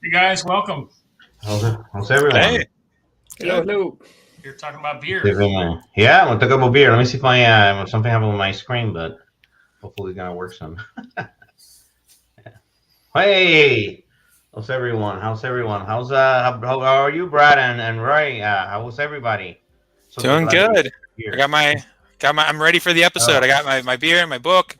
Hey guys, welcome. How's everyone? Hey, Hello, good. hello. You're talking about beer. Everyone. Yeah, we'll talk about beer. Let me see if my something happened with my screen, but hopefully it's gonna work soon. Hey, how's everyone? How's everyone? How are you, Brad and Roy? How's everybody? So Doing glad that good. I you're got my I'm ready for the here. episode. I got my beer and my book.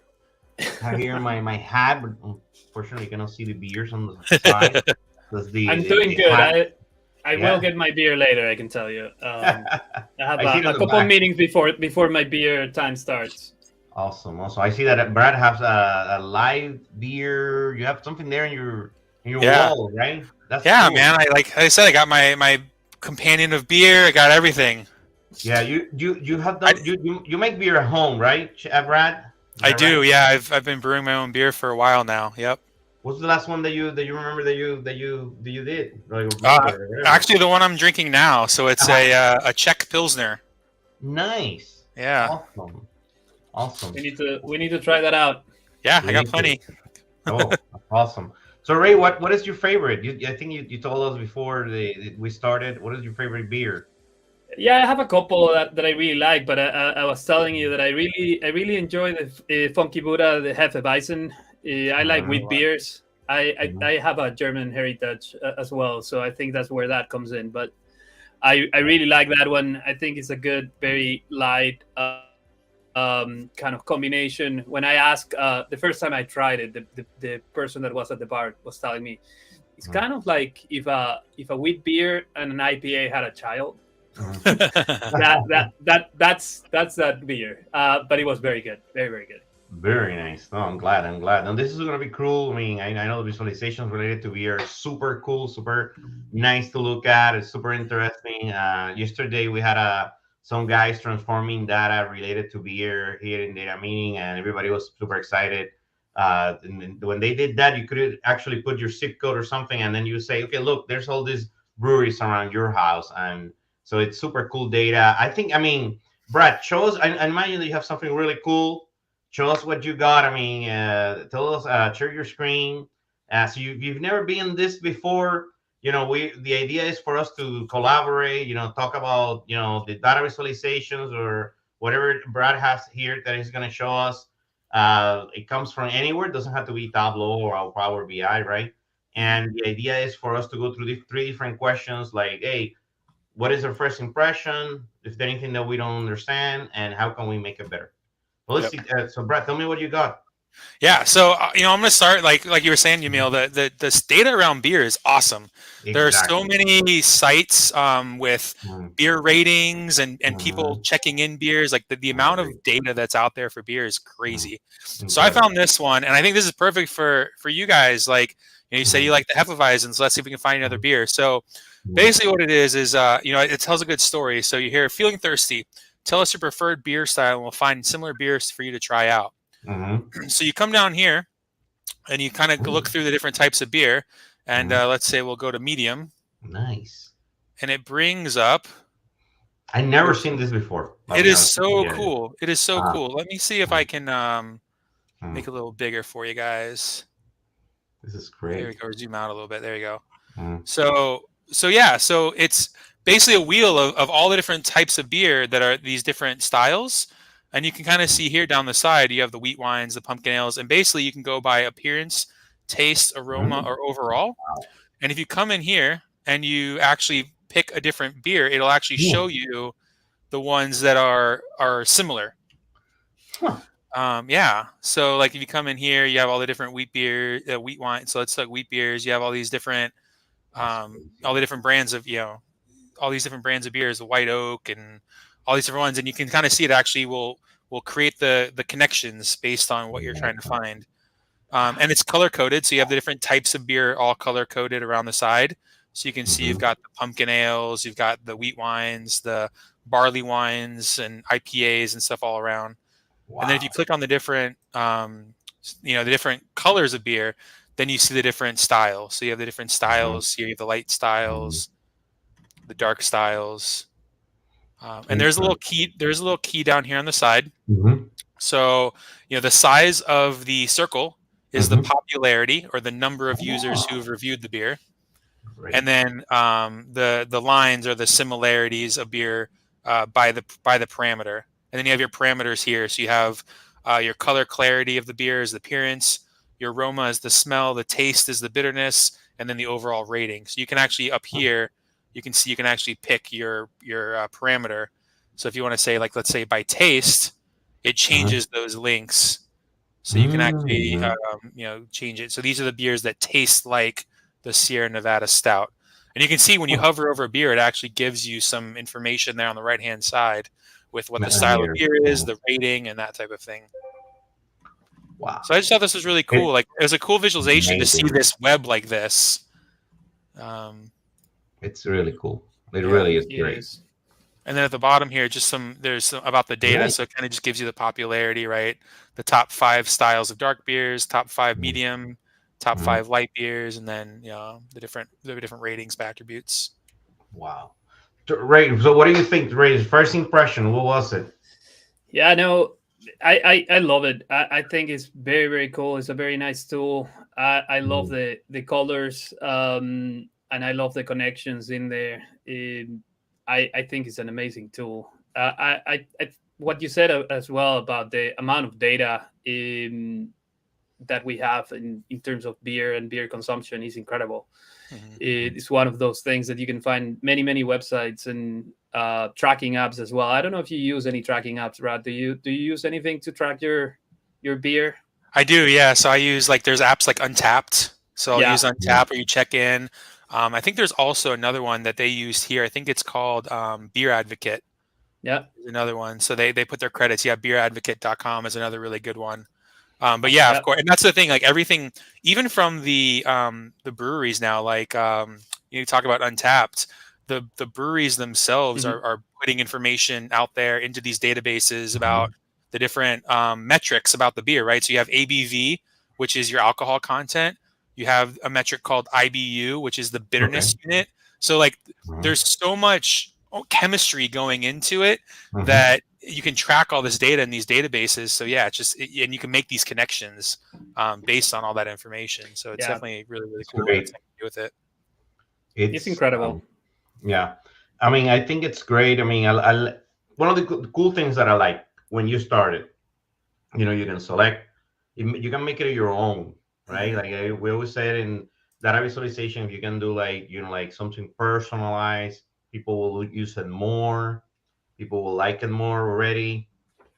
I hear my hat, but unfortunately you cannot see the beers on the side. That's I'm the doing good. hat. I will Yeah. get my beer later. I can tell you. I have I see it on a the couple back. meetings before my beer time starts. Awesome. Also, I see that Brad has a live beer. You have something there in your Yeah. wall, right? That's Yeah, cool. man. Like I said, I got my companion of beer. I got everything. Yeah, you have I done you make beer at home, right, Brad? Is I that right? do. Yeah, I've been brewing my own beer for a while now. Yep. What's the last one that you remember that you did or made Uh, or whatever? Actually, the one I'm drinking now. So it's Uh-huh. a Czech Pilsner. Nice. Yeah. Awesome. Awesome. We need to try that out. Yeah, I We got need to. plenty. Oh, awesome. So Ray, what is your favorite? I think you told us before we started. What is your favorite beer? Yeah, I have a couple that I really like, but I was telling you that I really enjoy the Funky Buddha, the Hefeweizen. I like Uh, wheat beers. I, mhm. I I have a German heritage as well, so I think that's where that comes in. But I really like that one. I think it's a good, very light kind of combination. When I asked the first time I tried it, the person that was at the bar was telling me it's Mhm. kind of like if a wheat beer and an IPA had a child. Mhm. That's that beer. But it was very good, very very good. Very nice. No, I'm glad. I'm glad. And this is gonna be cool. I mean, I know the visualizations related to beer are super cool, super nice to look at. It's super interesting. Yesterday we had some guys transforming data related to beer here in data meeting, and everybody was super excited. And when they did that, you could actually put your zip code or something, and then you say, okay, look, there's all these breweries around your house, and so it's super cool data. I think. I mean, Brad, show us. I imagine that you have something really cool. Show us what you got. I mean, tell us, share your screen. So you've never been this before. The idea is for us to collaborate. Talk about the data visualizations or whatever Brad has here that he's going to show us. It comes from anywhere. It doesn't have to be Tableau or our Power BI, right? And the idea is for us to go through the three different questions, like, hey, what is our first impression? If there's anything that we don't understand, and how can we make it better? Well, let's Yep. see. So, Brad, tell me what you got. Yeah, so I'm gonna start like you were saying, Yamil. The this data around beer is awesome. There are so Exactly. many sites with Mm, beer ratings and people mhm. checking in beers. Like the I amount agree. of data that's out there for beer is Mm, crazy. So I incredible. found this one, and I think this is perfect for you guys. Like you said, you Mhm, like the Hefeweizens. Let's see if we can find another mhm, beer. So mhm, basically, what it is it tells a good story. So you hear feeling thirsty. Tell us your preferred beer style, and we'll find similar beers for you to try out. mhm, So you come down here and you kind of look mhm, through the different types of beer. And mhm. let's say we'll go to medium, Nice. and it brings up. I never This, seen this before. I'll it be is honest with so you. Yeah, yeah. cool. It is so Uh, cool. Let me see if I mm, can make mm. it a little bigger for you guys. This is Here we great. go. Zoom out a little bit. There you go. Mm, So yeah. So it's basically a wheel of all the different types of beer that are these different styles. And you can kind of mm, see here down the side, you have the wheat wines, the pumpkin ales, and basically you can go by appearance, taste, aroma, mm. or overall. Wow. And if you come in here and you actually pick a different beer, it'll actually Yeah. show you the ones that are similar. Huh. Yeah. So like if you come in here, you have all the different wheat beer, wheat wine. So it's like wheat beers. You have all these different, That's crazy. all the different brands of all these different brands of beers, the white oak and all these different ones, and you can kind of see it actually will create the connections based on what you're trying to Exactly. find. And it's color coded, so you have the different types of beer all color coded around the side. So you can see you've Mhm. got the pumpkin ales, you've got the wheat wines, the barley wines, and IPAs and stuff all around. And then if you Wow. click on the different, the different colors of beer, then you see the different styles. So you have the different Mhm, styles. Here you have the light mhm. styles, the dark styles, and there's a little Interesting. key. There's a little key down here on the side. Mhm, So, the size of the circle is the mhm. popularity or the number of users Oh, who've reviewed the beer. Right. And then the lines are the similarities of beer by the parameter. And then you have your parameters here. So you have your color clarity of the beer is the appearance, your aroma is the smell, the taste is the bitterness, and then the overall rating. So you can actually up here, you can see you can actually pick your parameter. So if you want to say, like, let's say by taste, it changes those links. So you can actually change it. So these are the beers that taste like the Sierra Nevada Stout. And you can see when you hover over a beer, it actually gives you some information there on the right-hand side with what the style of beer is, the rating, and that type of thing. Wow. So I just thought this was really cool. Like, it was a cool visualization to see this web like this. It's really cool. It really is great. And then at the bottom here, there's some about the data. Right. So it kind of just gives you the popularity, right? The top 5 styles of dark beers, top 5 medium, top 5 light beers, and then the different ratings by attributes. Wow. Ray, so what do you think, Ray's first impression? What was it? Yeah, no, I love it. I think it's very, very cool. It's a very nice tool. I love the colors, and I love the connections in there. I think it's an amazing tool. What you said as well about the amount of data that we have in terms of beer and beer consumption is incredible. It's one of those things that you can find many websites and tracking apps as well. I don't know if you use any tracking apps, Rad. Do you use anything to track your beer? I do, yeah. So I use, like, there's apps like Untapped. So I'll use Untapped where you check in. I think there's also another one that they used here. I think it's called Beer Advocate. Yeah, another one. So they put their credits. Yeah, beeradvocate.com is another really good one. But yeah, of course, and that's the thing. Like, everything, even from the breweries now, like you talk about Untapped, the breweries themselves are putting information out there into these databases about the different metrics about the beer, right? So you have ABV, which is your alcohol content. You have a metric called IBU, which is the bitterness unit. So, like, there's so much chemistry going into it that you can track all this data in these databases. So yeah, and you can make these connections based on all that information. So it's definitely really, really cool to do with it. It's incredible. Yeah, I mean, I think it's great. I mean, one of the cool things that I like when you started, you can select, you can make it your own, right? Like we always said in data visualization, if you can do like something personalized, people will use it more. People will like it more already.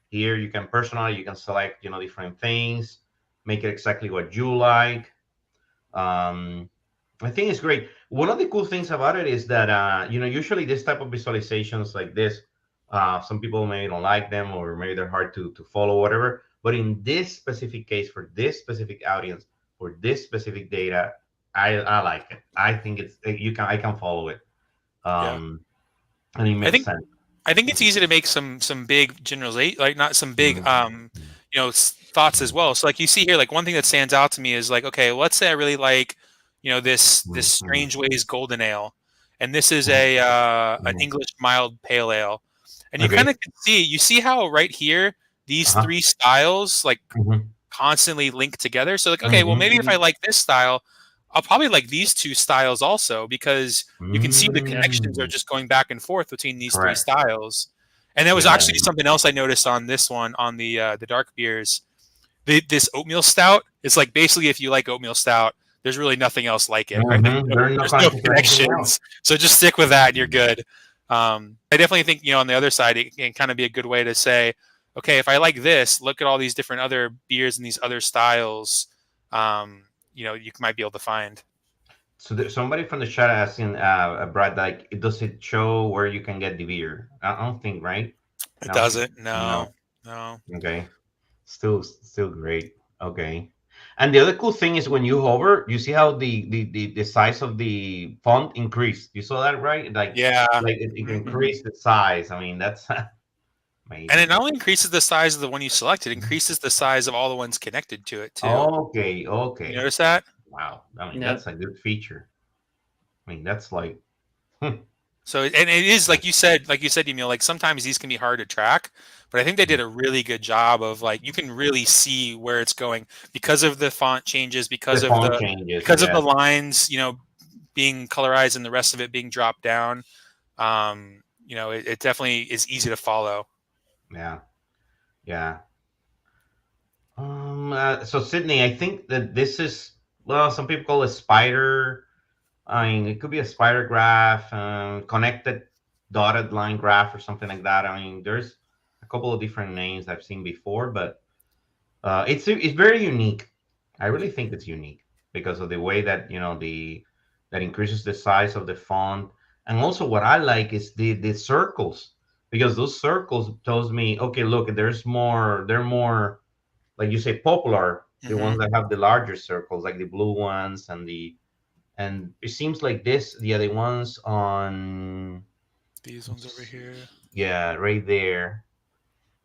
Here you can personalize, you can select, different things, make it exactly what you like. I think it's great. One of the cool things about it is that, usually this type of visualizations like this, some people maybe don't like them, or maybe they're hard to follow, whatever. But in this specific case, for this specific audience, for this specific data, I like it. I think I can follow it. And it makes sense. I think it's easy to make some big generalization, like not some big, thoughts as well. So, like, you see here, like, one thing that stands out to me is, like, okay, let's say I really like, this Strange Ways Golden Ale, and this is an English mild pale ale, and you kind of can see how right here these 3 styles like constantly link together. So, like, okay, well, maybe if I like this style, I'll probably like these 2 styles also, because you can see the connections are just going back and forth between these 3 styles. And that was actually something else I noticed on this one, on the dark beers. This oatmeal stout is, like, basically, if you like oatmeal stout, there's really nothing else like it. Right? There's no connections. So just stick with that and you're good. I definitely think, on the other side, it can kind of be a good way to say, okay, if I like this, look at all these different other beers and these other styles. You might be able to find. So there's somebody from the chat asking, Brad, like, does it show where you can get the beer? I don't think, right? It doesn't. No. Okay. Still great. Okay. And the other cool thing is when you hover, you see how the size of the font increased. You saw that, right? Like, like it increased the size. I mean, that's amazing. And it not only increases the size of the one you select, it increases the size of all the ones connected to it too. Okay. You notice that? Wow. I mean, that's a good feature. I mean, that's like. So, and it is like you said, Yamil, like, sometimes these can be hard to track, but I think they did a really good job of, like, you can really see where it's going because of the font changes, because of the lines, being colorized and the rest of it being dropped down, it definitely is easy to follow. Yeah. Yeah. So Sydney, I think that this is, well, some people call it spider. I mean, it could be a spider graph, connected dotted line graph, or something like that. I mean, there's a couple of different names I've seen before, but it's very unique. I really think it's unique because of the way that that increases the size of the font, and also what I like is the circles, because those circles tells me, okay, look, they're more, like you say, popular, the ones that have the larger circles, like the blue ones, and it seems like the other ones on These ones over here. Yeah, right there.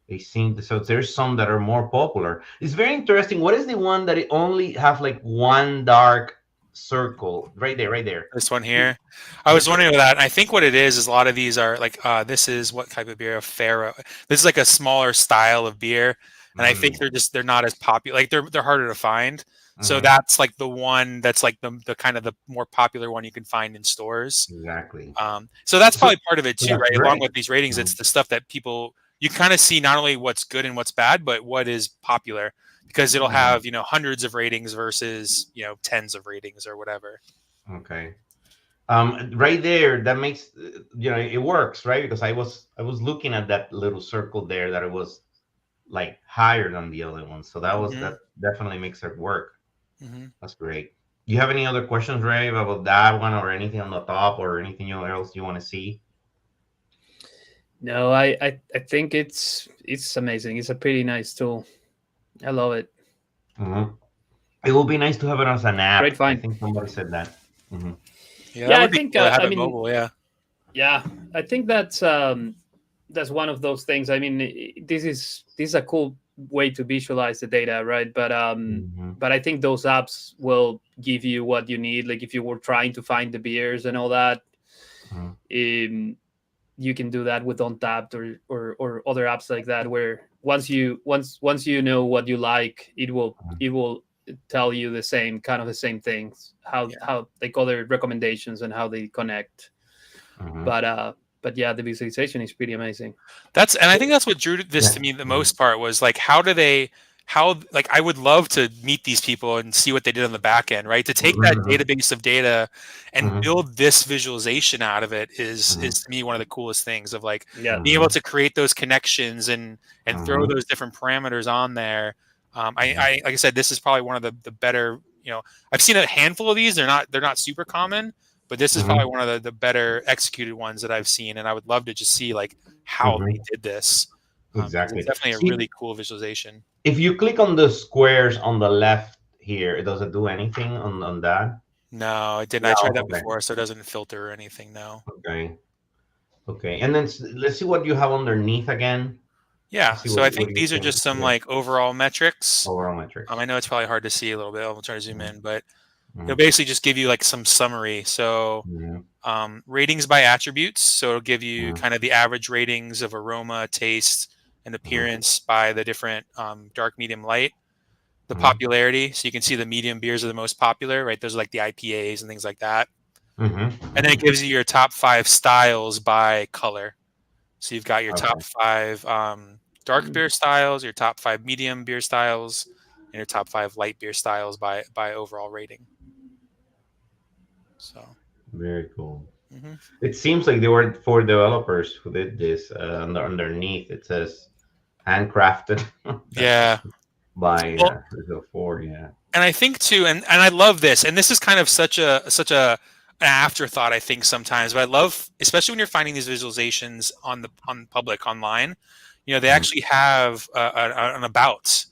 They seem so. There's some that are more popular. It's very interesting. What is the one that it only have like one dark circle right there? Right there. This one here. I was wondering about that. And I think what it is a lot of these are like, this is what type of beer? A Faro. This is like a smaller style of beer. And I think they're not as popular. Like they're harder to find. So that's like the one that's like the kind of the more popular one you can find in stores. Exactly. So that's probably part of it too, right? Great. Along with these ratings, it's the stuff that you kind of see not only what's good and what's bad, but what is popular, because it'll have, hundreds of ratings versus, tens of ratings or whatever. Okay. Right there, that makes, it works, right? Because I was looking at that little circle there that it was like higher than the other one. So that definitely makes it work. That's great. You have any other questions, Ray, about that one, or anything on the top, or anything else you want to see? No, I think it's amazing. It's a pretty nice tool. I love it. It will be nice to have it as an app. Great find. I think somebody said that. Yeah, I think cool to have I it mean, mobile, yeah, I think that's one of those things. I mean, this is a cool way to visualize the data, right? But I think those apps will give you what you need. Like if you were trying to find the beers and all that, you can do that with Untapped or other apps like that, where once you know what you like, it will tell you the same things, how like other recommendations and how they connect. But yeah, the visualization is pretty amazing. And I think that's what drew this to me the most part, was like, I would love to meet these people and see what they did on the back end, right? To take that database of data and build this visualization out of it is to me one of the coolest things, of like being able to create those connections and throw those different parameters on there. Like I said, this is probably one of the better, I've seen a handful of these. They're not super common, but this is probably one of the better executed ones that I've seen. And I would love to just see like how they did this. Exactly. It's definitely a really cool visualization. If you click on the squares on the left here, does it do anything on that? No, it didn't. I tried that before, so it doesn't filter or anything. No. Okay. And then let's see what you have underneath again. Yeah. So I think these are just some like overall metrics. I know it's probably hard to see a little bit. I'll try to zoom in, but it'll basically just give you like some summary. So ratings by attributes. So it'll give you kind of the average ratings of aroma, taste, and appearance by the different dark, medium, light. The popularity. So you can see the medium beers are the most popular, right? Those are like the IPAs and things like that. And then it gives you your top 5 styles by color. So you've got your top 5 dark beer styles, your top 5 medium beer styles, and your top 5 light beer styles by overall rating. So very cool. It seems like they were for developers who did this. Underneath it says handcrafted. By 4. Yeah. And I think too, and I love this, and this is kind of such an afterthought, I think, sometimes, but I love, especially when you're finding these visualizations on public online, they actually have an about,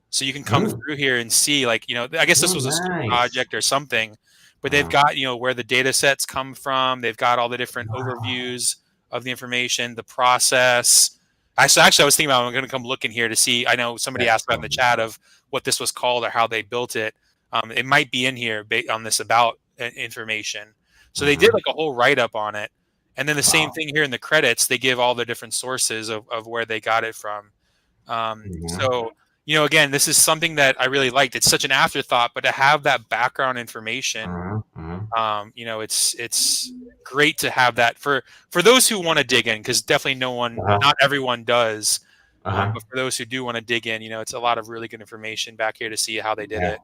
so you can come through here and see, like, I guess this was a school project or something, but they've got where the data sets come from. They've got all the different overviews of the information, the process. Actually, I was thinking about, I'm going to come look in here to see. I know somebody asked about in the chat of what this was called or how they built it. It might be in here on this about information. So they did like a whole write-up on it. And then the same thing here in the credits, they give all the different sources of where they got it from. So, again, this is something that I really liked. It's such an afterthought, but to have that background information It's great to have that for those who want to dig in, because definitely not everyone does. But for those who do want to dig in, it's a lot of really good information back here to see how they did it.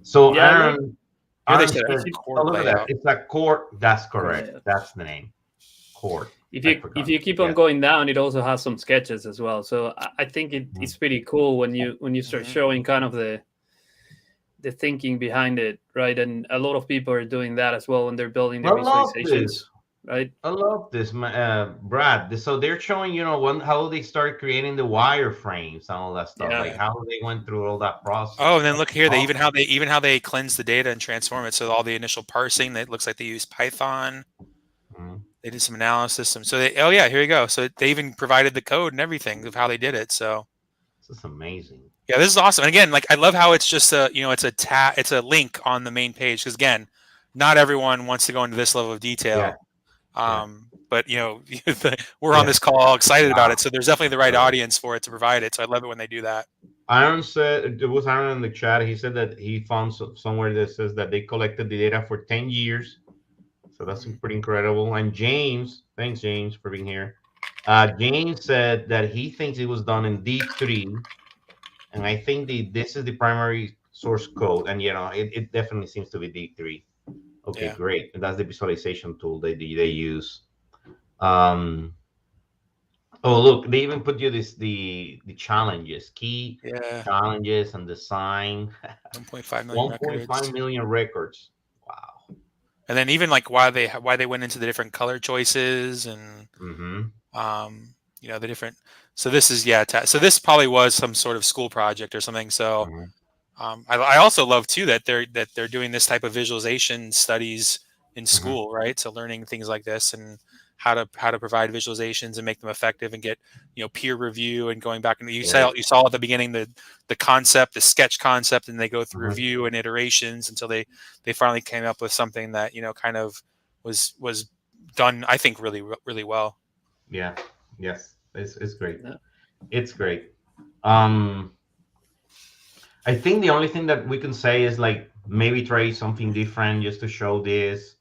So Yeah, Aaron, Here they Aaron said said, chord look at layout. that. It's a chord. That's correct. Layout. That's the name. Chord. If you keep on going down, it also has some sketches as well. So I think it's pretty cool when you start showing kind of the thinking behind it, right? And a lot of people are doing that as well when they're building their visualizations, right? I love this, Brad. So they're showing, how they started creating the wireframes and all that stuff, like how they went through all that process. Oh, and then look here, they even how they cleanse the data and transform it. So all the initial parsing, that looks like they use Python. They did some analysis. So here you go. So they even provided the code and everything of how they did it. So this is amazing. Yeah, this is awesome. And again, like I love how it's just it's a link on the main page, because again, not everyone wants to go into this level of detail. But we're on this call all excited about it. So there's definitely the right audience for it to provide it. So I love it when they do that. Aaron said, there was Aaron in the chat. He said that he found somewhere that says that they collected the data for 10 years. So that's pretty incredible. And James, thanks James for being here. James said that he thinks it was done in D3. And I think this is the primary source code. And, it definitely seems to be D3. Okay, great. And that's the visualization tool they use. Oh, look, they even put you the challenges, key challenges and design. 1.5 million 1.5 million records. Wow. And then even like why they went into the different color choices and the different. So this is so this probably was some sort of school project or something. So I also love too that they're doing this type of visualization studies in school, right? So learning things like this and how to provide visualizations and make them effective and get peer review and going back. And you saw at the beginning the concept, the sketch concept, and they go through review and iterations until they finally came up with something that kind of was done, I think, really really well. Yeah. Yes. It's great. Yeah. It's great. I think the only thing that we can say is like maybe try something different just to show this.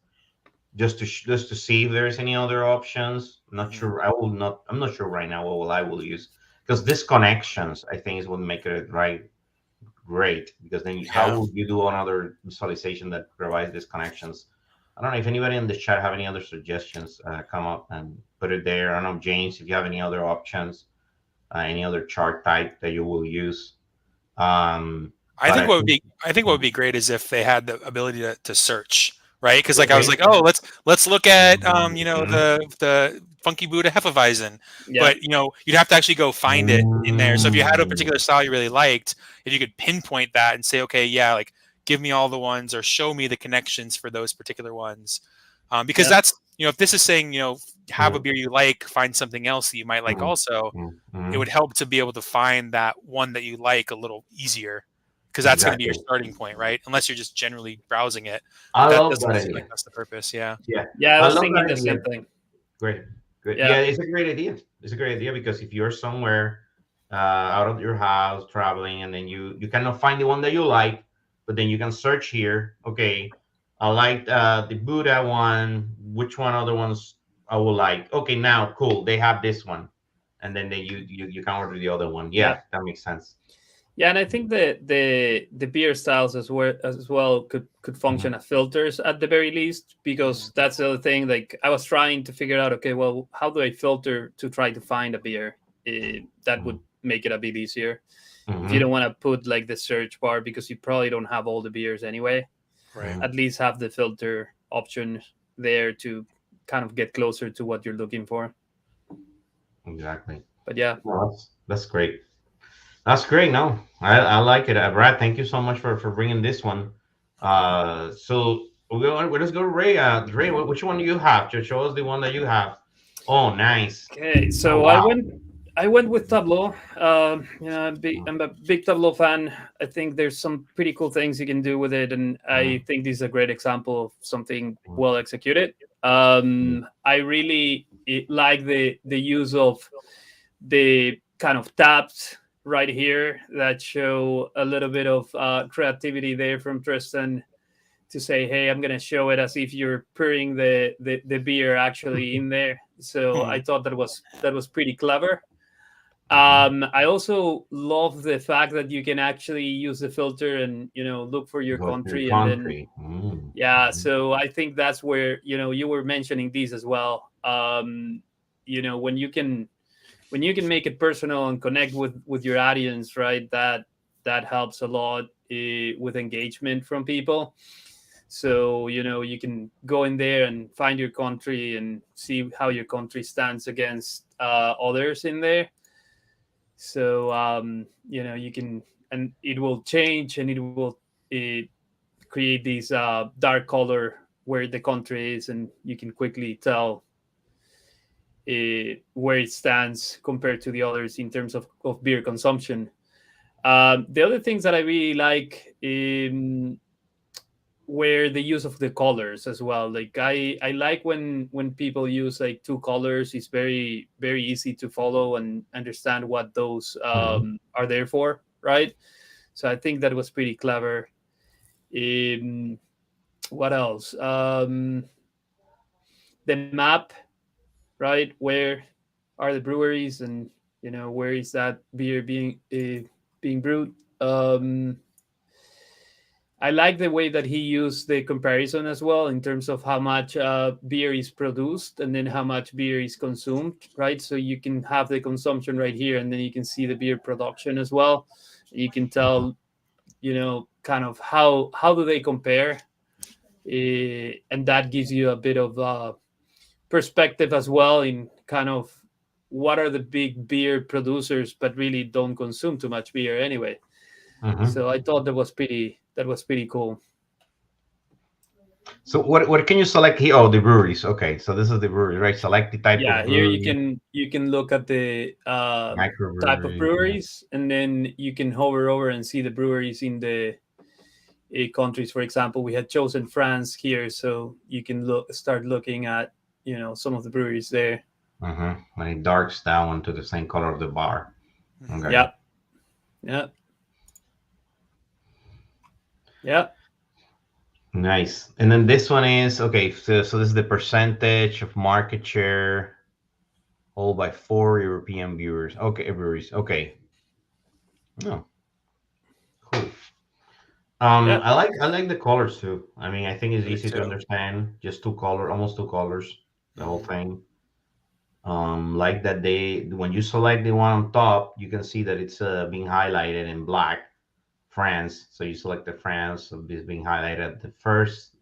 Just to see if there's any other options. I'm not sure. I'm not sure right now what I will use, because this connections I think is what make it great. Because then how will you do another visualization that provides these connections? I don't know if anybody in the chat have any other suggestions. Come up and put it there. I don't know, James, if you have any other options, any other chart type that you will use. I think what would be great is if they had the ability to search. Right, because like I was like, oh, let's look at the Funky Buddha Hefeweizen, but you'd have to actually go find it in there. So if you had a particular style you really liked, if you could pinpoint that and say, okay, like give me all the ones or show me the connections for those particular ones, because that's if this is saying have a beer you like, find something else that you might like also, it would help to be able to find that one that you like a little easier. Because that's going to be your starting point, right? Unless you're just generally browsing it. I love that idea. Like that's the purpose, Yeah, I was thinking the same thing. Great. Yeah, it's a great idea. It's a great idea because if you're somewhere out of your house traveling, and then you cannot find the one that you like, but then you can search here. Okay, I like the Buddha one. Which one other ones I would like? Okay, now cool. They have this one, and then you can order the other one. Yeah, that makes sense. Yeah, and I think the beer styles as well could function as filters at the very least, because that's the other thing. Like I was trying to figure out, okay, well, how do I filter to try to find a beer that would make it a bit easier? If you don't want to put like the search bar, because you probably don't have all the beers anyway. Right. At least have the filter option there to kind of get closer to what you're looking for. Exactly. But yeah, well, that's great. That's great. No, I like it. Brad, thank you so much for bringing this one. So let's go to Ray. Ray, which one do you have? Just show us the one that you have. Oh, nice. Okay, so I went with Tableau. I'm a big Tableau fan. I think there's some pretty cool things you can do with it, and I think this is a great example of something well executed. I really like the use of the kind of tabs right here that show a little bit of creativity there from Tristan to say, hey, I'm gonna show it as if you're pouring the beer actually in there. So I thought that was pretty clever. I also love the fact that you can actually use the filter and look for your country, and then so I think that's where you were mentioning these as well. When you can make it personal and connect with your audience, right? That helps a lot with engagement from people. So you can go in there and find your country and see how your country stands against others in there. So you can, and it will change, and it will create these dark color where the country is, and you can quickly tell where it stands compared to the others in terms of beer consumption. The other things that I really like were the use of the colors as well. Like I like when people use like two colors. It's very, very easy to follow and understand what those are there for, right? So I think that was pretty clever. What else? The map, right? Where are the breweries, and where is that beer being brewed? I like the way that he used the comparison as well in terms of how much beer is produced and then how much beer is consumed, right? So you can have the consumption right here, and then you can see the beer production as well. You can tell, kind of how do they compare, and that gives you a bit of perspective as well in kind of what are the big beer producers, but really don't consume too much beer anyway. So I thought that was pretty cool. So what can you select here? Oh, the breweries. Okay, so this is the brewery, right? Select the type of here brewery. you can look at the type of breweries, and then you can hover over and see the breweries in the countries. For example, we had chosen France here, so you can start looking at some of the breweries there. When it darks down to the same color of the bar. Okay. Yeah. Nice. And then this one is okay. So this is the percentage of market share, all by 4 European brewers. Okay, breweries. Okay. Oh, cool. I like the colors too. I mean, I think it's easy to understand. Just almost two colors, the whole thing. Like that when you select the one on top, you can see that it's being highlighted in black. France. So you select the France, so this being highlighted. The first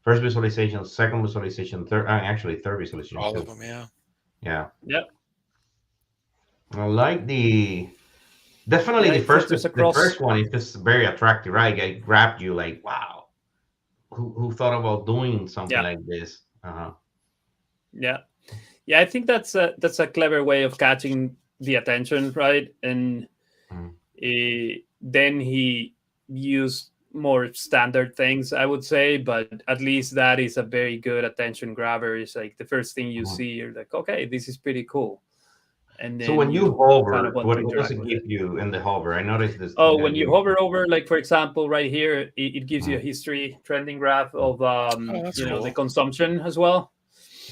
visualization, second visualization, third visualization. All of them, yeah. I like definitely the first one is just very attractive, right? It grabbed you like, wow, who thought about doing something like this? Yeah, I think that's a clever way of catching the attention, right? And then he used more standard things, I would say, but at least that is a very good attention grabber. It's like the first thing you see, you're like, okay, this is pretty cool. And then so when you hover, what does it give you in the hover? I noticed this. Oh, when you hover over, like for example, right here, it gives you a history trending graph of cool. The consumption as well.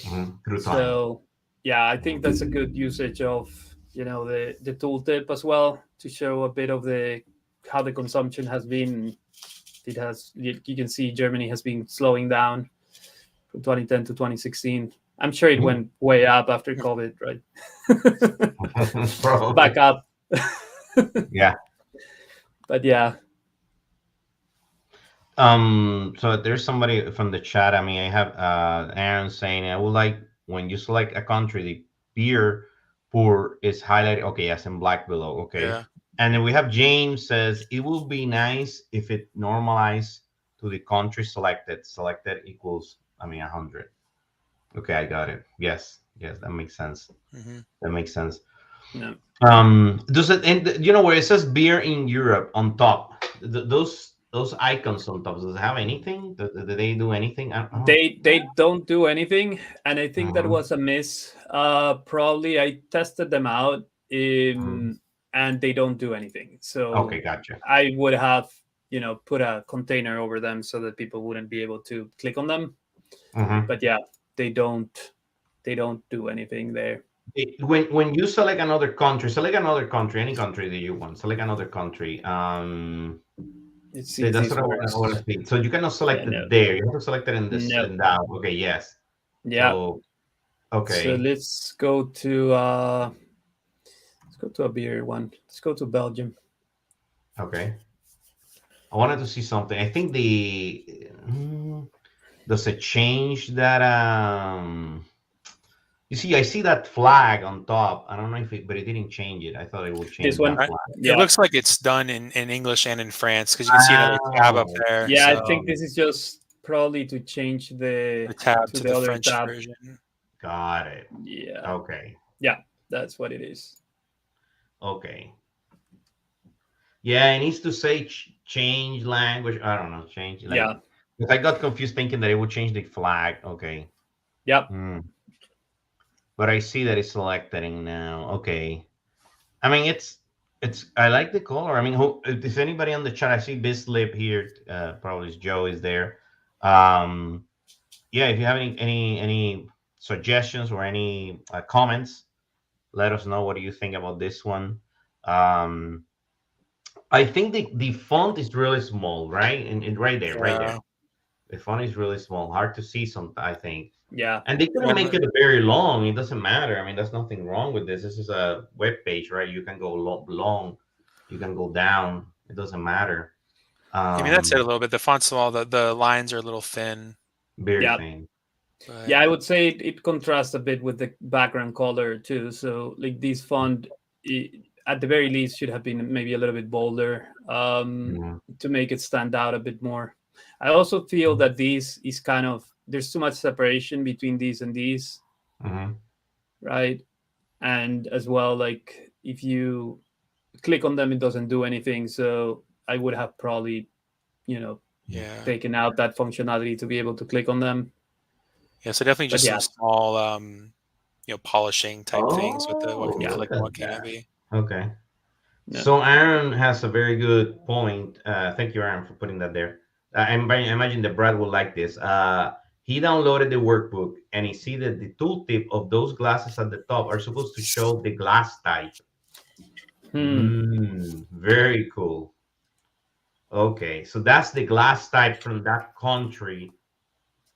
Through time. So yeah, I think that's a good usage of the tooltip as well, to show a bit of how the consumption has been. You can see Germany has been slowing down from 2010 to 2016. I'm sure it went way up after COVID, right? Back up. Yeah. But yeah. So there's somebody from the chat. I mean, I have Aaron saying, I would like when you select a country, the beer pour is highlighted. Okay, as in black below. Okay. Yeah. And then we have James says it will be nice if it normalized to the country selected. Selected equals 100. Okay, I got it. Yes, that makes sense. That makes sense. Yeah. Does it? And where it says beer in Europe on top, those icons on top, does it have anything? Do they do anything? They don't do anything, and I think that was a miss. Probably I tested them out, and they don't do anything. So okay, gotcha. I would have put a container over them so that people wouldn't be able to click on them. Mhm. But yeah, they don't do anything there. When you select another country, any country that you want, select another country. It's See, that's easy what I works. want to see. So you cannot select Yeah, it no. there. You have to select it in this No. and that. Okay, yes. Yeah. So, okay. So let's go to a beer one. Let's go to Belgium. Okay. I wanted to see something. I think does it change that you see, I see that flag on top. I don't know but it didn't change it. I thought it would change This one? that flag. It looks like it's done in English and in France because you can see another tab up Oh, there. Yeah, so I think this is just probably to change the tab to the the other French tab. version. got it. Yeah. Okay. Yeah, that's what it is. Okay. Yeah, it needs to say change language. I don't know, change. Like, Yeah. because I got confused thinking that it would change the flag. Okay. Yep. But I see that it's selecting now. Okay. I mean, it's. I like the color. I mean, if anybody on the chat, I see Bislip here. Probably Joe is there. Yeah, if you have any suggestions or any comments, let us know. What do you think about this one? I think the font is really small, right? And right there, right there. Yeah. The font is really small, hard to see. I think. Yeah. And they couldn't make it very long. It doesn't matter. I mean, there's nothing wrong with this. This is a web page, right? You can go long, you can go down. It doesn't matter. I mean, that's it a little bit. The font's small. The lines are a little thin. Very thin. But Yeah, I would say it contrasts a bit with the background color too. So like this font, at the very least, should have been maybe a little bit bolder to make it stand out a bit more. I also feel that these is kind of, there's too much separation between these and these, right? And as well, like if you click on them, it doesn't do anything. So I would have probably, taken out that functionality to be able to click on them. Yeah, so definitely just some small, polishing type things with the what can you click and what can't be. Okay. Yeah. So Aaron has a very good point. Thank you, Aaron, for putting that there. I imagine that Brad will like this. He downloaded the workbook and he see that the tooltip of those glasses at the top are supposed to show the glass type. Very cool. Okay, so that's the glass type from that country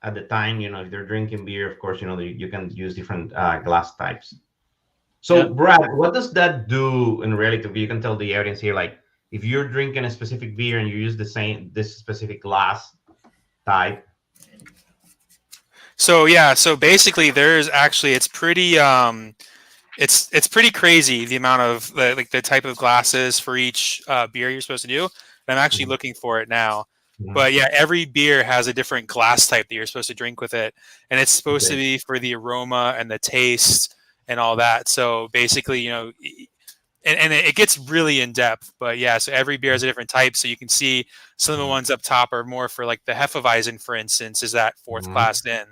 at the time. If they're drinking beer, of course, you can use different glass types. So, Brad, what does that do in reality? You can tell the audience here, like, if you're drinking a specific beer and you use this specific glass type. So basically, it's pretty it's pretty crazy the amount of the type of glasses for each beer you're supposed to do. And I'm actually looking for it now. But yeah, every beer has a different glass type that you're supposed to drink with it, and it's supposed to be for the aroma and the taste and all that. So basically, and it gets really in depth. But yeah, so every beer has a different type. So you can see some of the ones up top are more for like the Hefeweizen, for instance, is that fourth class in.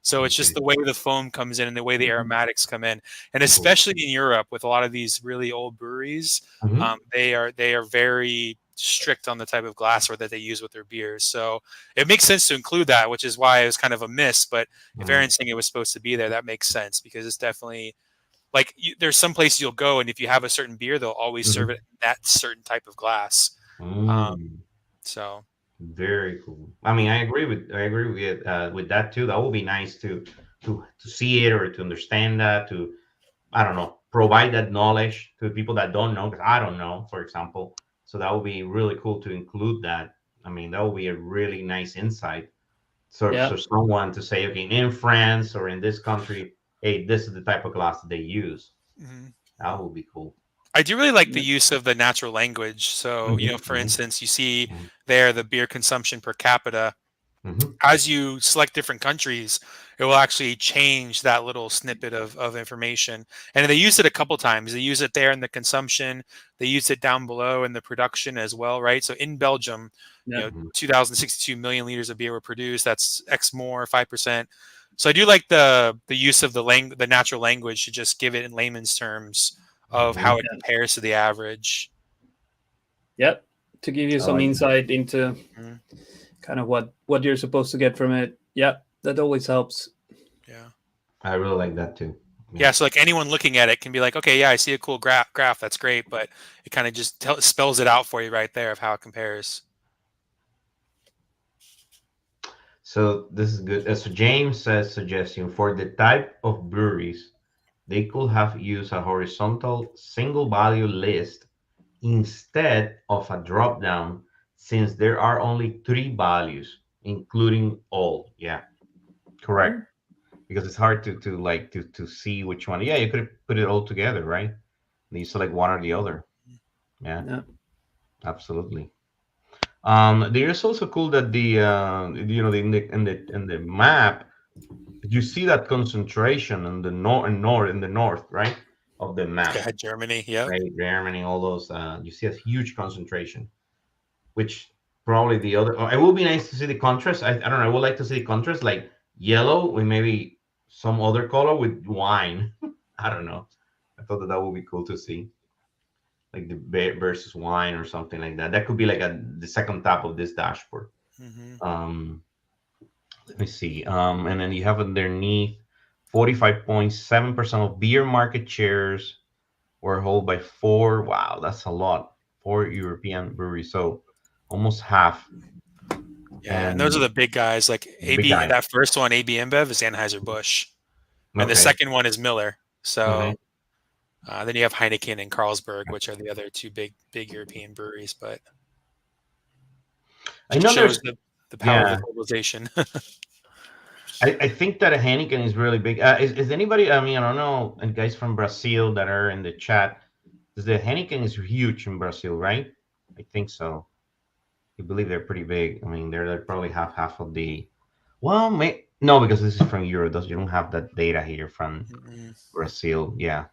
So it's just the way the foam comes in and the way the aromatics come in, and especially in Europe with a lot of these really old breweries, they are very strict on the type of glassware that they use with their beers. So it makes sense to include that, which is why it was kind of a miss. But if Aaron's saying it was supposed to be there, that makes sense because it's definitely like there's some places you'll go and if you have a certain beer, they'll always serve it in that certain type of glass. So very cool. I mean, I agree with that too. That would be nice to see it or to understand that, to I don't know, provide that knowledge to people that don't know, because I don't know, for example. So that would be really cool to include that. I mean, that would be a really nice insight. So someone to say, okay, in France or in this country, hey, this is the type of glass that they use. That would be cool. I do really like the use of the natural language. So, for instance, you see there the beer consumption per capita. As you select different countries, it will actually change that little snippet of information. And they use it a couple times. They use it there in the consumption. They use it down below in the production as well, right? So in Belgium, 2,062 million liters of beer were produced. That's X more, 5%. So I do like the use of the natural language to just give it in layman's terms of how it compares to the average. Yep, to give you I some like that. insight into Mhm. kind of what you're supposed to get from it. Yeah, that always helps. Yeah. I really like that too. Yeah, so like anyone looking at it can be like, okay, yeah, I see a cool graph. That's great, but it kind of just spells it out for you right there of how it compares. So this is good. So James says suggestion for the type of breweries, they could have used a horizontal single value list instead of a drop down, since there are only three values, including all. Yeah, correct. Because it's hard to like to see which one. Yeah, you could put it all together, right? And you select one or the other. Yeah, Yeah. absolutely. There's also cool that the in the map you see that concentration in the north, right, of the map, Yeah, Germany. Yep. right? Germany, all those. You see a huge concentration, which probably the other. It would be nice to see the contrast. I don't know. I would like to see the contrast, like yellow with maybe some other color with wine. I don't know. I thought that would be cool to see, like the beer versus wine or something like that. That could be like the second tab of this dashboard. Hmm. Um, Let me see. And then you have underneath 45.7% of beer market shares were held by four. Wow, that's a lot. Four European breweries. So almost half. Yeah, and those are And the big guys. Like big AB, guy. that first one, AB InBev, is Anheuser-Busch, and the Okay. second one is Miller. So Okay. then you have Heineken and Carlsberg, which are the other two big European breweries. But I just know shows there's, the power of yeah, the globalization. I think that a Heineken is really big. Is anybody, I mean, I don't know, and guys from Brazil that are in the chat, is the Heineken is huge in Brazil, right? I think so. I believe they're pretty big. I mean, they're probably half of the. Well, no, because this is from Europe. You don't have that data here from Mm-mm. Brazil. Yeah,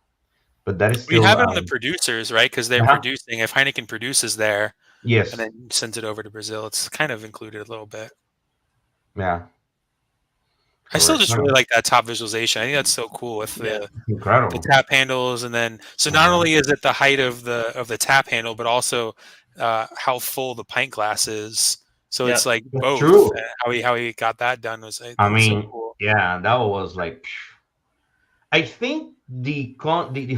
but that is We still. have it on the producers, right? Because they're Uh-huh. producing. If Heineken produces there and Yes. then sends it over to Brazil, it's kind of included a little bit. Yeah. I still Correct. just No, really no, like that top visualization. I think that's so cool with Yeah. it's the incredible. tap handles, and then so not Uh-huh. only is it the height of the tap handle, but also how full the pint glass is. So Yeah. it's like That's both. true. And how he got that done was I I think so mean, cool. yeah, that was like. I think the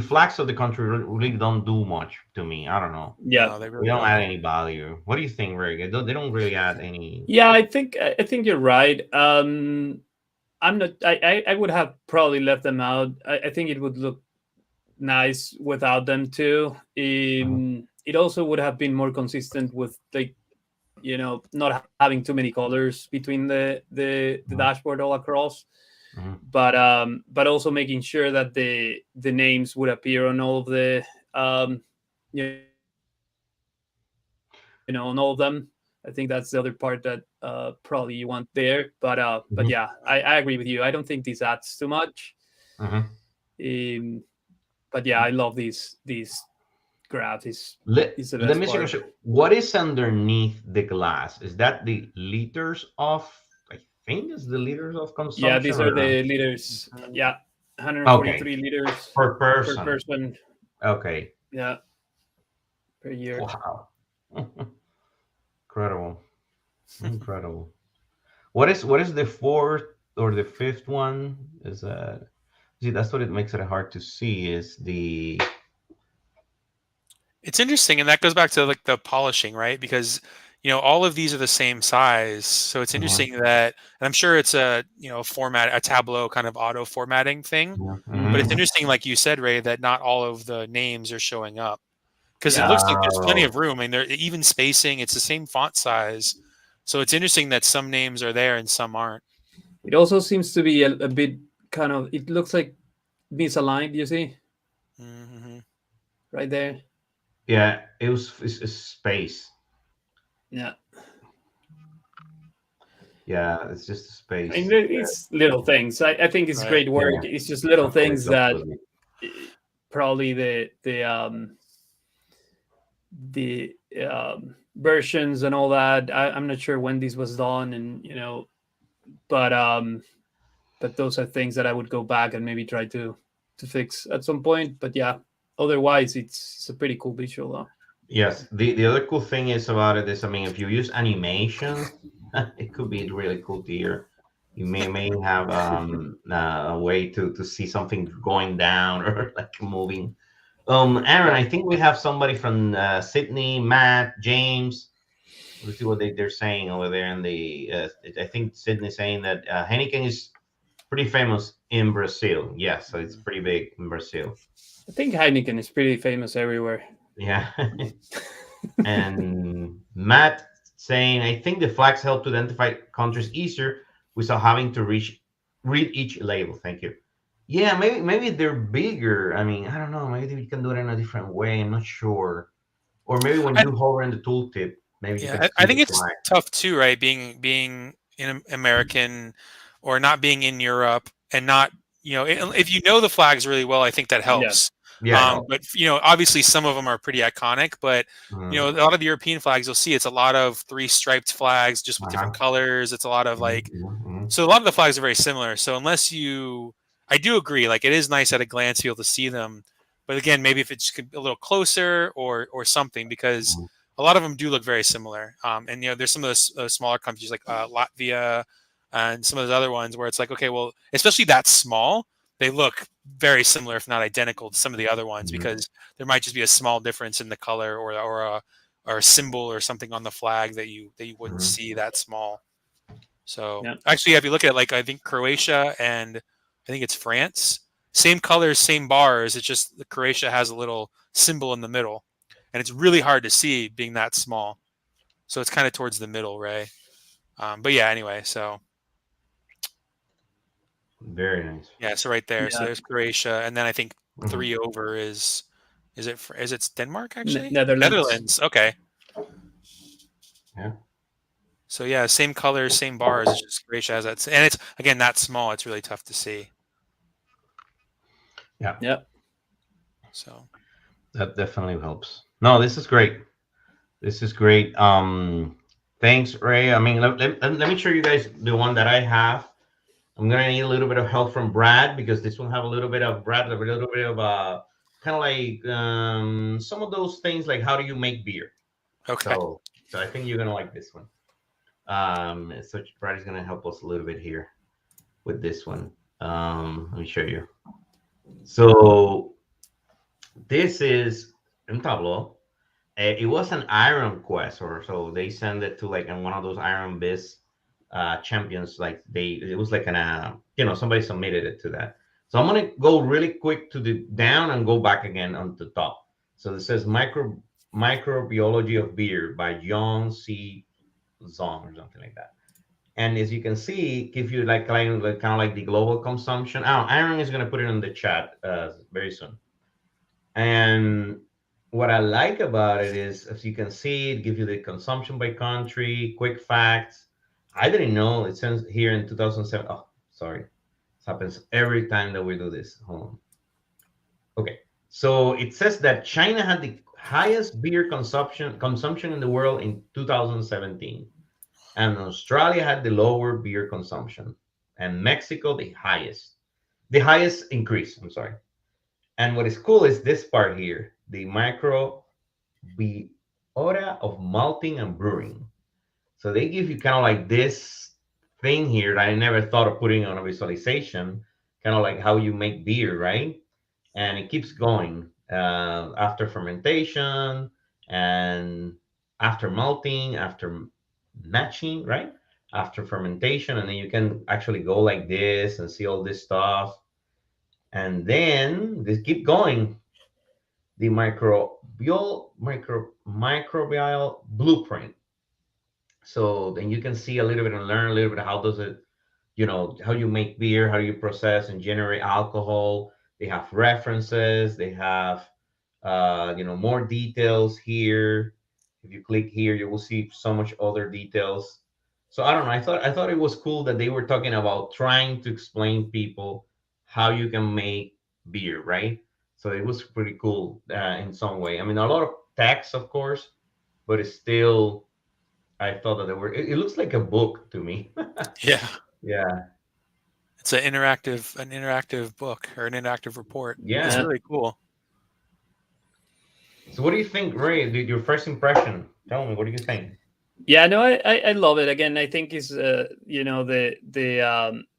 flags of the country really don't do much to me. I don't know. Yeah. No, they They really don't add don't. any value. What do you think, Rick? They don't really add any. Yeah, I think you're right. I'm not. I would have probably left them out. I think it would look nice without them too. Uh-huh. It also would have been more consistent with, like, not having too many colors between the Uh-huh. dashboard all across, Uh-huh. but also making sure that the names would appear on all of the you on all of them. I think that's the other part that probably you want there. But Uh-huh. yeah, I agree with you. I don't think this adds too much. Uh-huh. Um, but yeah, I love these graphs. Let, Is the let best me see. part. What is underneath the glass? Is that the liters of? I think it's the liters of Yeah, consumption these or are no? the liters. Yeah, Okay, 143 liters per per person. person. Okay. Yeah, per year. Wow. Incredible. Incredible. What is the fourth or the fifth one? Is that? See, that's what it makes it hard to see. Is the It's interesting, and that goes back to like the polishing, right? Because all of these are the same size, so it's uh-huh, interesting that, and I'm sure it's a Tableau kind of auto formatting thing. yeah, But mhm. it's Hmm. interesting, like you said, Ray, that not all of the names are showing up because it Yeah, looks like there's plenty Oh, of room. I mean, they're even spacing. It's the same font size, so it's interesting that some names are there and some aren't. it also seems to be a bit kind of. It looks like misaligned. You see Hmm. right there. yeah. It's space. Yeah. Yeah, it's just a I mean, space. it's little things. I think it's Right. great work. Yeah, It's just little things absolutely, that absolutely. eh, probably the versions and all that. I'm not sure when this was done, and but those are things that I would go back and maybe try to fix at some point. But yeah, otherwise it's a pretty cool visual though. Yes. The other cool thing is about it is, I mean, if you use animations, it could be really cool to hear. You may have a way to see something going down or like moving. Aaron, I think we have somebody from Sydney, Matt, James. Let's see what they're saying over there in the. I think Sydney saying that Heineken is pretty famous in Brazil. Yes, so it's pretty big in Brazil. I think Heineken is pretty famous everywhere. Yeah. And Matt saying, I think the flags help to identify countries easier without having to read each label. Thank you. Yeah, maybe they're bigger. I mean, I don't know. Maybe we can do it in a different way. I'm not sure. Or maybe when you hover in the tooltip, maybe you can see I think the it's flag. tough too, right? Being in American or not being in Europe and not, if you know the flags really well, I think that helps. Yeah. But obviously some of them are pretty iconic, but a lot of the European flags you'll see it's a lot of 3 striped flags just with different colors. It's a lot of so a lot of the flags are very similar. So I do agree, like it is nice at a glance to be able to see them. But again, maybe if it's a little closer or something, because a lot of them do look very similar. And there's some of those smaller countries like Latvia and some of those other ones where it's like, okay, well, especially that small, they look very similar, if not identical, to some of the other ones because there might just be a small difference in the color or a symbol or something on the flag that you wouldn't see that small. So actually, if you look at I think Croatia and I think it's France, same colors, same bars. It's just the Croatia has a little symbol in the middle, and it's really hard to see being that small. So it's kind of towards the middle, right? But yeah, anyway, so very nice. Yeah, so right there. Yeah. So there's Croatia, and then I think 3 over is it Denmark actually? Netherlands. Okay. Yeah. So yeah, same colors, same bars. It's just Croatia has that, and it's again that small. It's really tough to see. Yeah. Yeah. So that definitely helps. No, this is great. This is great. Thanks, Ray. I mean, let me show you guys the one that I have. I'm gonna need a little bit of help from Brad because this will have a little bit of kind of like some of those things like how do you make beer. okay. So I think you're gonna like this one. So Brad is gonna help us a little bit here with this one. Let me show you. So this is in Tableau. It was an Iron Quest, or so they send it to in one of those Iron Biz champions. It was somebody submitted it to that. So I'm gonna go really quick to the down and go back again on the top. So this says Microbiology of Beer by John C. Zong or something like that. And as you can see, give you kind of like the global consumption. Aaron is gonna put it in the chat very soon. And what I like about it is, as you can see, it gives you the consumption by country, quick facts. I didn't know it says here in 2007. Oh, sorry. This happens every time that we do this. Hold on. Okay. So it says that China had the highest beer consumption in the world in 2017. And Australia had the lower beer consumption. And Mexico, the highest increase. I'm sorry. And what is cool is this part here, the microbiota of malting and brewing. So they give you kind of like this thing here that I never thought of putting on a visualization, kind of like how you make beer, right? And it keeps going after fermentation and after malting, after matching, right? After fermentation, and then you can actually go like this and see all this stuff. And then they keep going. The microbial blueprint. So then you can see a little bit and learn a little bit how does it, how you make beer, how you process and generate alcohol. They have references. They have, more details here. If you click here, you will see so much other details. So I don't know. I thought it was cool that they were talking about trying to explain people how you can make beer, right? So it was pretty cool in some way. I mean, a lot of text, of course, but it's still. I thought that it looks like a book to me. Yeah. Yeah. It's an interactive book or an interactive report. Yeah. It's really cool. So what do you think, Ray? Your first impression? Tell me, what do you think? Yeah, no, I love it. Again, I think is the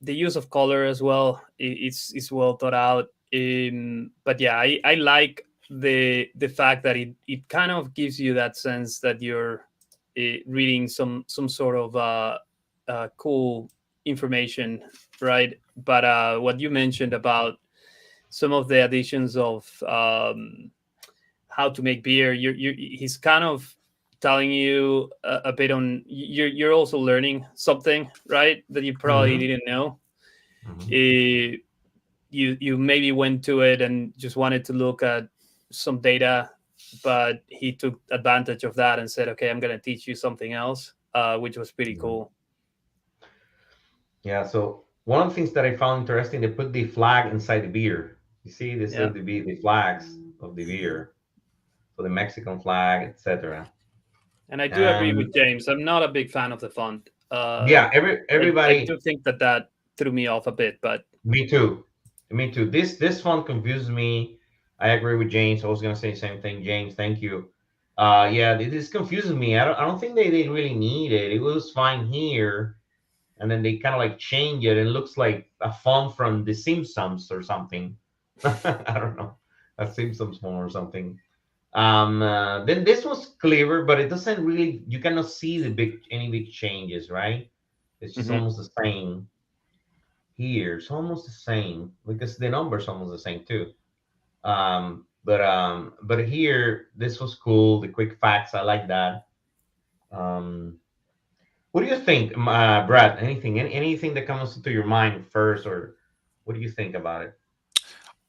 use of color as well. It's well thought out. But yeah, I like the fact that it kind of gives you that sense that you're reading some sort of cool information, right? But what you mentioned about some of the additions of how to make beer, he's kind of telling you a bit on you're also learning something, right, that you probably Mm-hmm. didn't know. Mm-hmm. You maybe went to it and just wanted to look at some data, but he took advantage of that and said, okay, I'm going to teach you something else, which was pretty Mm-hmm. cool. Yeah. So one of the things that I found interesting, they put the flag inside the beer. You see, this Yeah, is the flags of the beer. So the Mexican flag, etc. and I do agree with And James. I'm not a big fan of the font. yeah, I everybody. do think that threw me off a bit, but Me too. Me too. This one confused me. I agree with James. I was gonna say the same thing. James, thank you. Yeah, this confuses me. I don't think they really need it. It was fine here, and then they kind of like change it. It looks like a font from The Simpsons or something. I don't know, a Simpsons font or something. Then this was clever, but it doesn't really. You cannot see any big changes, right? It's just mhm. almost the same here. It's almost the same because the number's almost the same too. But here this was cool. The quick facts, I like that. Um, what do you think, Brad? Anything that comes to your mind first, or what do you think about it?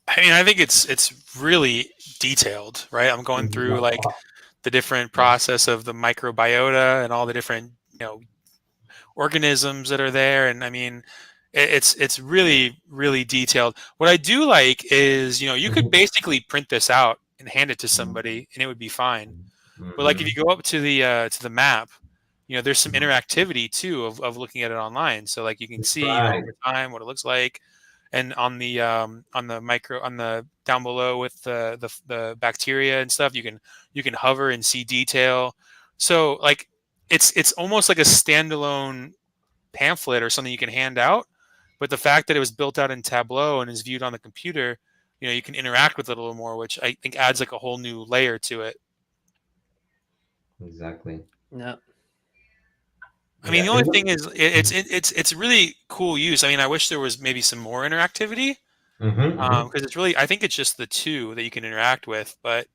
I mean, I think it's really detailed, right? I'm going through like the different process of the microbiota and all the different organisms that are there, and I mean, it's really detailed. What I do like is you could Mhm. basically print this out and hand it to somebody, and it would be fine. But like if Mhm. you go up to the map, there's some Mhm. interactivity too of looking at it online. So like you can That's see right. over time what it looks like, and on the down below with the bacteria and stuff, you can hover and see detail. So like it's almost like a standalone pamphlet or something you can hand out. But the fact that it was built out in Tableau and is viewed on the computer, you can interact with it a little more, which I think adds like a whole new layer to it. Exactly. Yeah, I mean, Yeah. the only thing is it's really cool use. I mean, I wish there was maybe some more interactivity Mm-hmm. because it's really I think it's just the two that you can interact with. But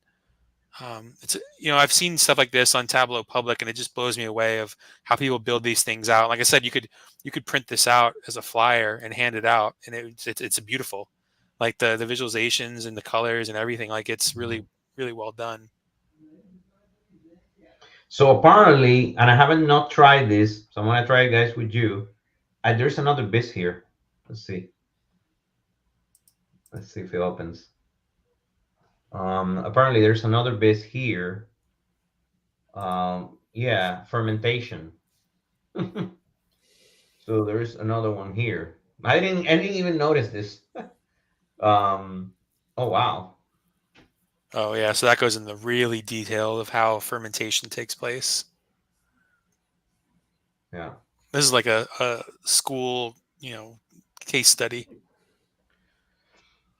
it's I've seen stuff like this on Tableau Public, and it just blows me away of how people build these things out. Like I said, you could print this out as a flyer and hand it out, and it's beautiful, like the visualizations and the colors and everything. Like it's really well done. So apparently, and I haven't not tried this, so I'm gonna try it, guys, with you. There's another bis here. Let's see. Let's see if it opens. Apparently, there's another bis here. Yeah, fermentation. So there's another one here. I didn't even notice this. um, oh wow. Oh yeah, so that goes in the really detail of how fermentation takes place. Yeah. This is like a school, case study.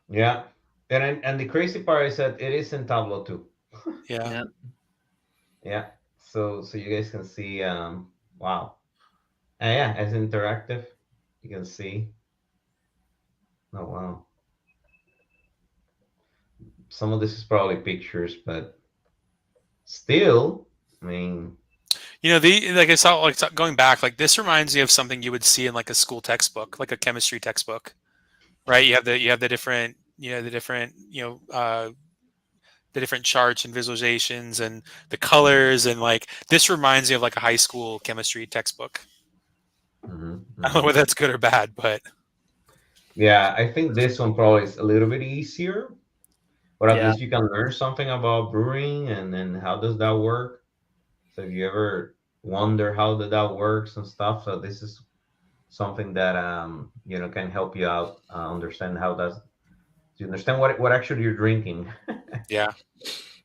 Yeah. And the crazy part is that it is in Tableau too. Yeah. yeah. Yeah. So you guys can see. Wow. And yeah, it's interactive. You can see. Oh wow. Some of this is probably pictures, but still, I mean, The like I saw like going back, like this reminds me of something you would see in like a school textbook, like a chemistry textbook, right? You have the different the different charts and visualizations and the colors, and like this reminds me of like a high school chemistry textbook. mhm, I don't know mhm. whether that's good or bad, but Yeah, I think this one probably is a little bit easier, but at Yeah. least you can learn something about brewing and how does that work. So if you ever wonder how that works and stuff, so this is something that can help you out, understand how does you understand what actually you're drinking. yeah.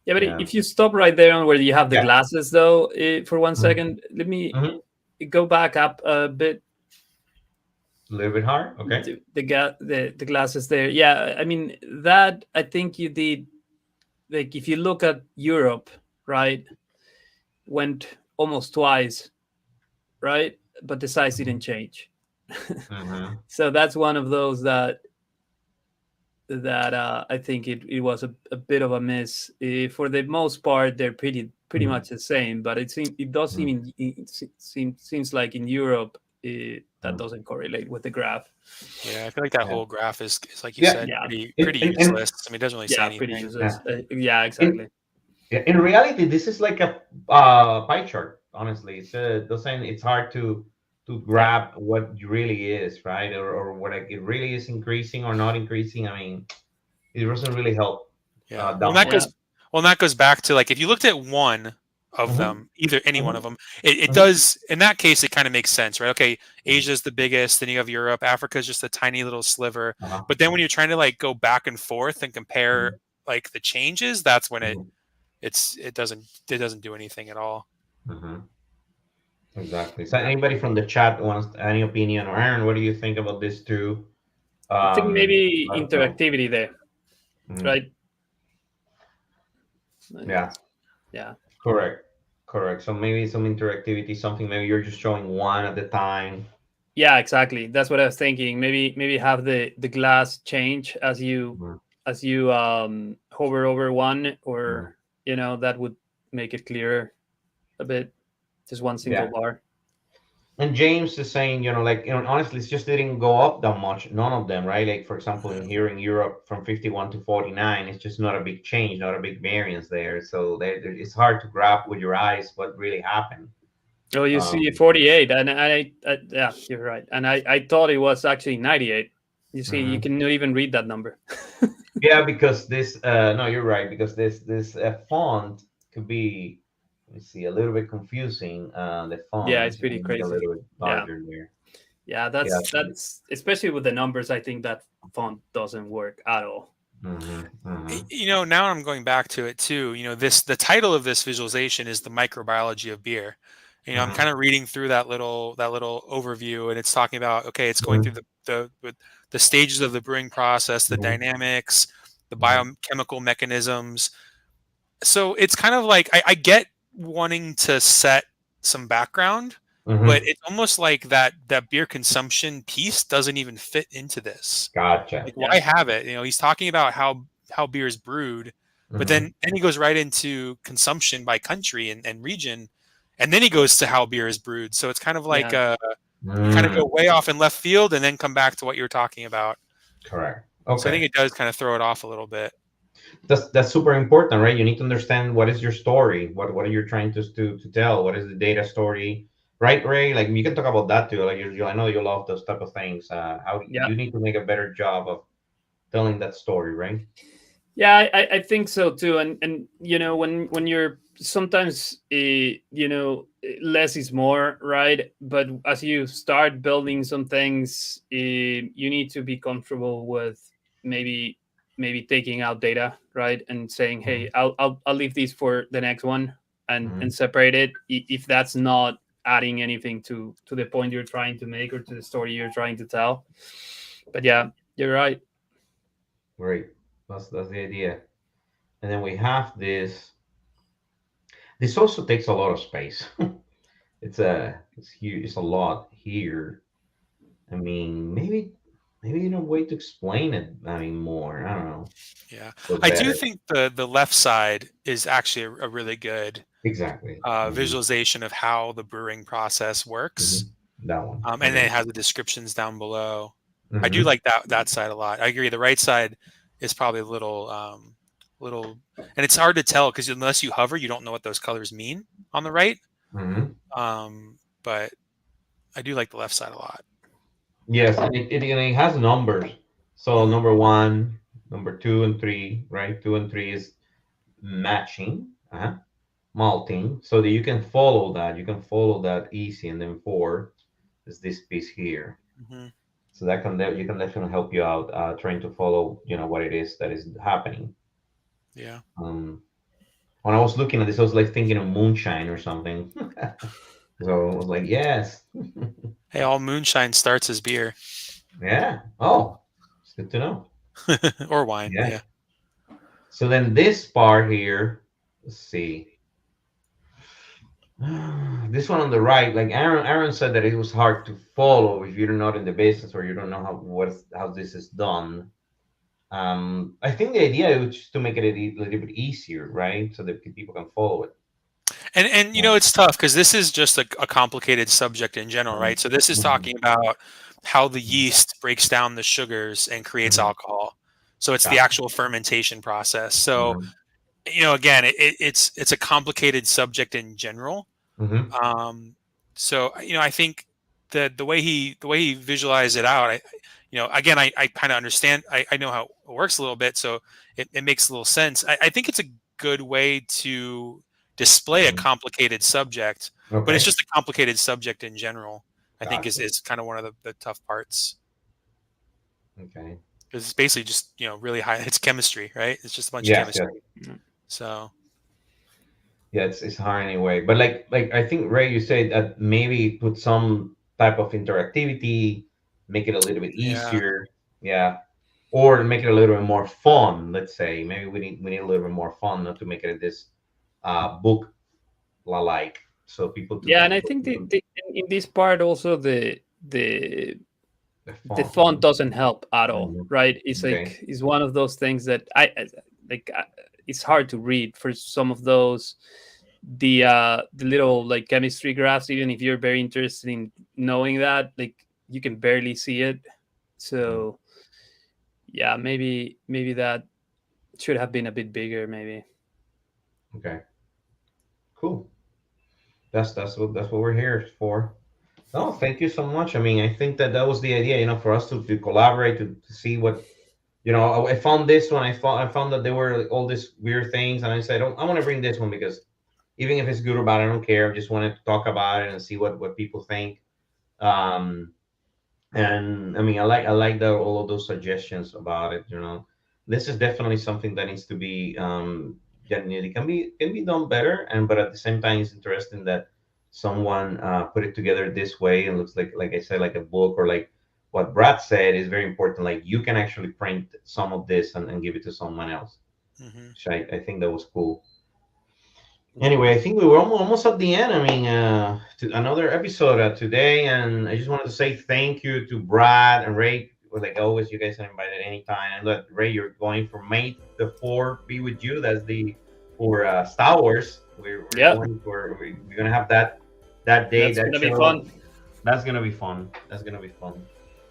Yeah, but Yeah. if you stop right there on where you have the Yeah. glasses, though, for one Mhm. second, let me Mhm. go back up a bit. A little bit hard. Okay. The glasses there. Yeah, I mean that. I think you did. Like, if you look at Europe, right, went almost twice, right, but the size didn't change. Mm-hmm. So that's one of those that I think it was a bit of a miss. For the most part, they're pretty Mm-hmm. much the same, but it does seems like in Europe that doesn't correlate with the graph. Yeah, I feel like that Yeah. whole graph is like you Yeah. said, Yeah, pretty useless. I mean, it doesn't really say pretty anything. useless. Yeah. Yeah, exactly. In reality, this is like a pie chart. Honestly, doesn't. It's hard to Yeah, grab what it really is, right? Or what like, it really is increasing or not increasing. I mean, it doesn't really help Yeah. that much. yeah, That goes back to like if you looked at one of Mm-hmm. them, either any one Mm-hmm. of them, it Mm-hmm. does in that case it kind of makes sense, right? Okay, Asia's the biggest, then you have Europe, Africa's just a tiny little sliver. Uh-huh. But then when you're trying to like go back and forth and compare like the changes, that's when Mm-hmm. it doesn't do anything at all. Mm-hmm. Exactly. So, Yeah. anybody from the chat wants any opinion, or Aaron, what do you think about this too? I think maybe Let us know. interactivity there, Mhm. right? Yeah. Yeah. Correct. So maybe some interactivity, something maybe you're just showing one at a time. Yeah, exactly. That's what I was thinking. Maybe have the glass change as you hover over one, or that would make it clearer a bit. Just one single Yeah. bar. And James is saying, like, honestly, it's just didn't go up that much. None of them, right? Like, for example, here in Europe, from 51 to 49, it's just not a big change, not a big variance there. So it's hard to grab with your eyes what really happened. Oh, you see 48, and yeah, you're right. And I thought it was actually 98. You see, you cannot even read that number. Yeah, because this no, you're right, because this font could be, let me see, a little bit confusing. The Yeah, font it's pretty can be a crazy. little bit larger there. Yeah, Yeah. that's especially with the numbers. I think that font doesn't work at all. Now I'm going back to it too. The title of this visualization is the Microbiology of Beer. I'm kind of reading through that little overview, and it's talking about, okay, it's going through the stages of the brewing process, the dynamics, the biochemical mechanisms. So it's kind of like I get wanting to set some background, but it's almost like that beer consumption piece doesn't even fit into this. Gotcha. Like, why have it? He's talking about how beer is brewed, but then he goes right into consumption by country and region, and then he goes to how beer is brewed. So it's kind of like you kind of go way off in left field and then come back to what you're talking about. Correct. So I think Okay. it does kind of throw it off a little bit. That's super important, right? You need to understand what is your story, what are you trying to tell, what is the data story, right, Ray? Like, you can talk about that too. Like, I know you love those type of things. How Yeah. you need to make a better job of telling that story, right? Yeah, I think so too. And when you're sometimes less is more, right? But as you start building some things, you need to be comfortable with maybe taking out data, right? And saying, hey, I'll leave these for the next one, and separate it if that's not adding anything to the point you're trying to make or to the story you're trying to tell. But yeah, you're right. Great. That's the idea. And then we have this. This also takes a lot of space. It's huge. It's a lot here. I mean, maybe way to explain it. I mean, more. I don't know. Yeah, But I do better. think the left side is actually a really good Exactly. visualization of how the brewing process works. That one. And then it has the descriptions down below. I do Mhm. like that side a lot. I agree. The right side is probably a little, and it's hard to tell because unless you hover, you don't know what those colors mean on the right. But I do like the left side a lot. Yes, and it has numbers. So number 1, number 2, and 3, right? 2 and 3 is matching, malting, so that you can follow that. You can follow that easy, and then 4 is this piece here. So you can definitely help you out trying to follow, what it is that is happening. Yeah. when I was looking at this, I was like thinking of moonshine or something. So I was like, yes. Hey, all moonshine starts as beer Yeah. Oh, it's good to know. or wine. Yeah. Yeah. So then this part here, let's see. This one on the right, like Aaron said that it was hard to follow if you're not in the business or you don't know how this is done. I think the idea was just to make it a little bit easier, right? So that people can follow it. And you know, it's tough because this is just a complicated subject in general, right? So this is talking about how the yeast breaks down the sugars and creates alcohol. So it's the actual fermentation process. So you know, again, it's a complicated subject in general. So you know, I think that the way he visualized it out, you know, again, I kind of understand. I know how it works a little bit, so it makes a little sense. I think it's a good way to display a complicated subject, but it's just a complicated subject in general. I think is kind of one of the tough parts. Okay. Because it's basically just, you know, really high. It's chemistry, right? It's just a bunch of chemistry. Yeah. So. Yeah, it's hard anyway. But like I think Ray, you said that maybe put some type of interactivity, make it a little bit easier. Yeah. Or make it a little bit more fun, let's say. Maybe we need a little bit more fun, not to make it this book like, so people and I think in this part also the font doesn't help at all, right? It's like it's one of those things that I like. It's hard to read for some of those the little like chemistry graphs. Even if you're very interested in knowing that, like you can barely see it. So yeah, maybe that should have been a bit bigger, maybe. Okay. Cool. That's what we're here for. Oh, thank you so much. I mean, I think that was the idea, you know, for us to collaborate to see what, you know. I found this one. I found that there were all these weird things, and I said, oh, I want to bring this one because even if it's good or bad, I don't care. I just wanted to talk about it and see what people think. And I mean, I like all of those suggestions about it. You know, this is definitely something that needs to be it can be done better, but at the same time, it's interesting that someone put it together this way and looks like I said, like a book, or like what Brad said is very important. Like you can actually print some of this and give it to someone else, which I think that was cool. Anyway, I think we were almost at the end. I mean, to another episode today, and I just wanted to say thank you to Brad and Ray. Like always, you guys are invited anytime. And look, Ray, you're going for May the 4th. Be with you. That's for Star Wars. We're gonna have that day. That's gonna be fun. That's gonna be fun.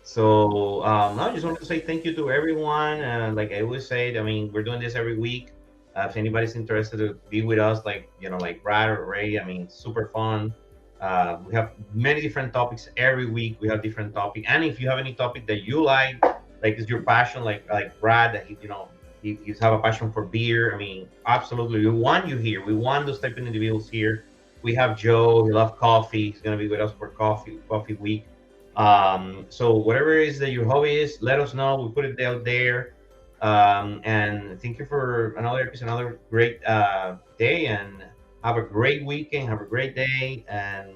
So I just wanted to say thank you to everyone. Like I always say, I mean, we're doing this every week. If anybody's interested to be with us, like, you know, like Brad or Ray, I mean, super fun. We have many different topics every week. We have different topics, and if you have any topic that you like is your passion, like Brad, that you know, he's have a passion for beer. I mean, absolutely, we want you here. We want those type of individuals here. We have Joe. He loves coffee. He's gonna be with us for coffee week. So whatever it is that your hobby is, let us know. We put it out there. And thank you for another great day, and have a great weekend, have a great day, and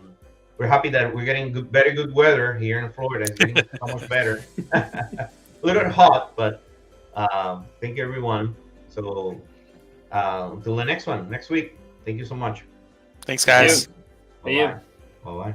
we're happy that we're getting very good weather here in Florida. It's getting so much better. A little bit hot, but thank you everyone. So until the next week, thank you so much. Thanks, guys. Bye bye.